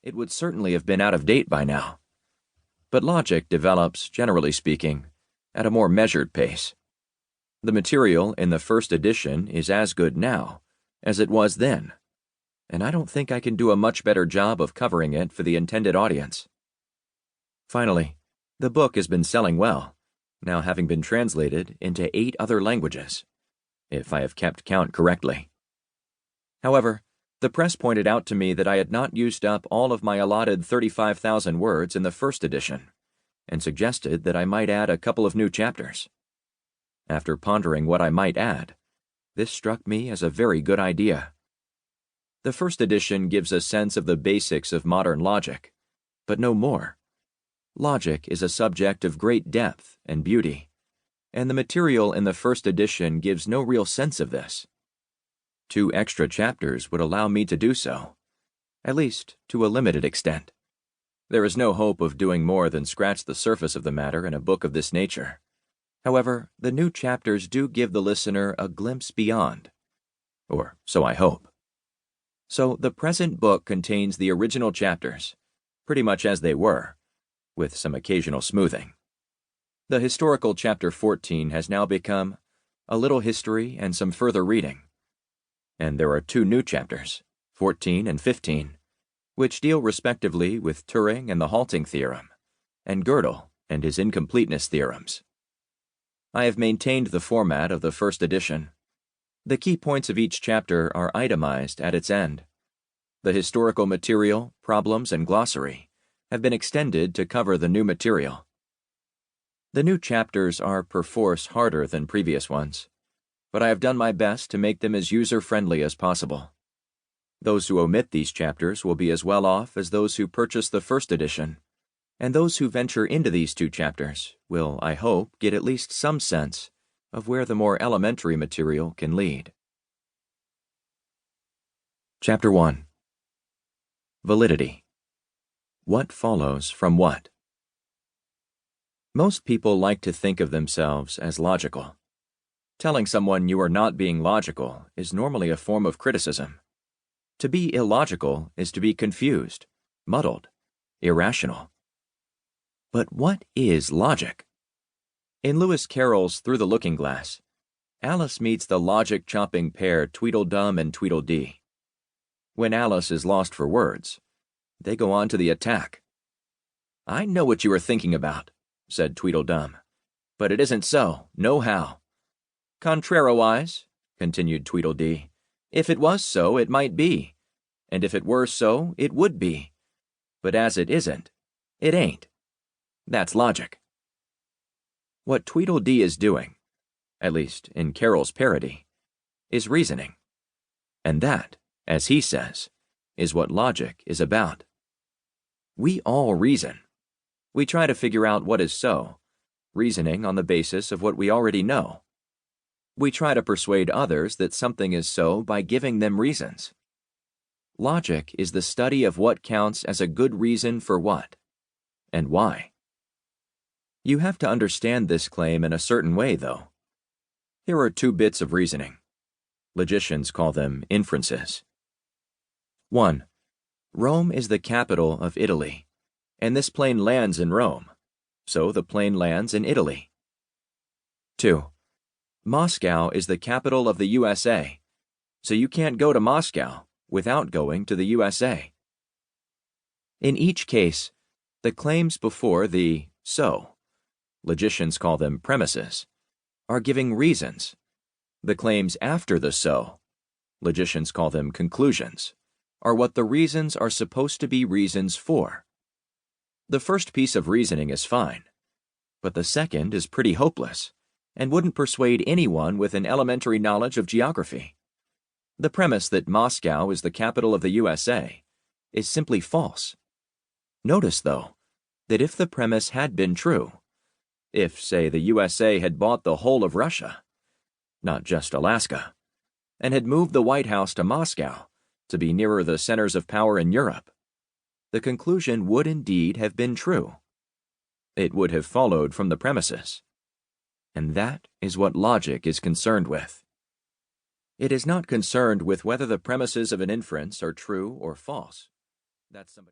it would certainly have been out of date by now. But logic develops, generally speaking, at a more measured pace. The material in the first edition is as good now as it was then, and I don't think I can do a much better job of covering it for the intended audience. Finally, the book has been selling well, now having been translated into 8 other languages, if I have kept count correctly. However, the press pointed out to me that I had not used up all of my allotted 35,000 words in the first edition, and suggested that I might add a couple of new chapters. After pondering what I might add, this struck me as a very good idea. The first edition gives a sense of the basics of modern logic, but no more. Logic is a subject of great depth and beauty, and the material in the first edition gives no real sense of this. 2 extra chapters would allow me to do so, at least to a limited extent. There is no hope of doing more than scratch the surface of the matter in a book of this nature. However, the new chapters do give the listener a glimpse beyond, or so I hope. So the present book contains the original chapters, pretty much as they were, with some occasional smoothing. The historical chapter 14 has now become a little history and some further reading. And there are 2 new chapters, 14 and 15, which deal respectively with Turing and the halting theorem, and Gödel and his incompleteness theorems. I have maintained the format of the first edition. The key points of each chapter are itemized at its end. The historical material, problems, and glossary have been extended to cover the new material. The new chapters are perforce harder than previous ones, but I have done my best to make them as user-friendly as possible. Those who omit these chapters will be as well off as those who purchase the first edition, and those who venture into these 2 chapters will, I hope, get at least some sense of where the more elementary material can lead. Chapter 1. Validity. What follows from what? Most people like to think of themselves as logical. Telling someone you are not being logical is normally a form of criticism. To be illogical is to be confused, muddled, irrational. But what is logic? In Lewis Carroll's Through the Looking Glass, Alice meets the logic-chopping pair Tweedledum and Tweedledee. When Alice is lost for words, they go on to the attack. "I know what you are thinking about," said Tweedledum, "but it isn't so, nohow. Contrariwise," continued Tweedledee, "if it was so, it might be, and if it were so, it would be. But as it isn't, it ain't. That's logic." What Tweedledee is doing, at least in Carroll's parody, is reasoning. And that, as he says, is what logic is about. We all reason. We try to figure out what is so, reasoning on the basis of what we already know. We try to persuade others that something is so by giving them reasons. Logic is the study of what counts as a good reason for what, and why. You have to understand this claim in a certain way, though. Here are 2 bits of reasoning. Logicians call them inferences. 1. Rome is the capital of Italy, and this plane lands in Rome, so the plane lands in Italy. 2. Moscow is the capital of the USA, so you can't go to Moscow without going to the USA. In each case, the claims before the so, logicians call them premises, are giving reasons. The claims after the so, logicians call them conclusions, are what the reasons are supposed to be reasons for. The first piece of reasoning is fine, but the second is pretty hopeless and wouldn't persuade anyone with an elementary knowledge of geography. The premise that Moscow is the capital of the USA is simply false. Notice, though, that if the premise had been true, if, say, the USA had bought the whole of Russia, not just Alaska, and had moved the White House to Moscow to be nearer the centers of power in Europe, the conclusion would indeed have been true. It would have followed from the premises. And that is what logic is concerned with. It is not concerned with whether the premises of an inference are true or false. That's somebody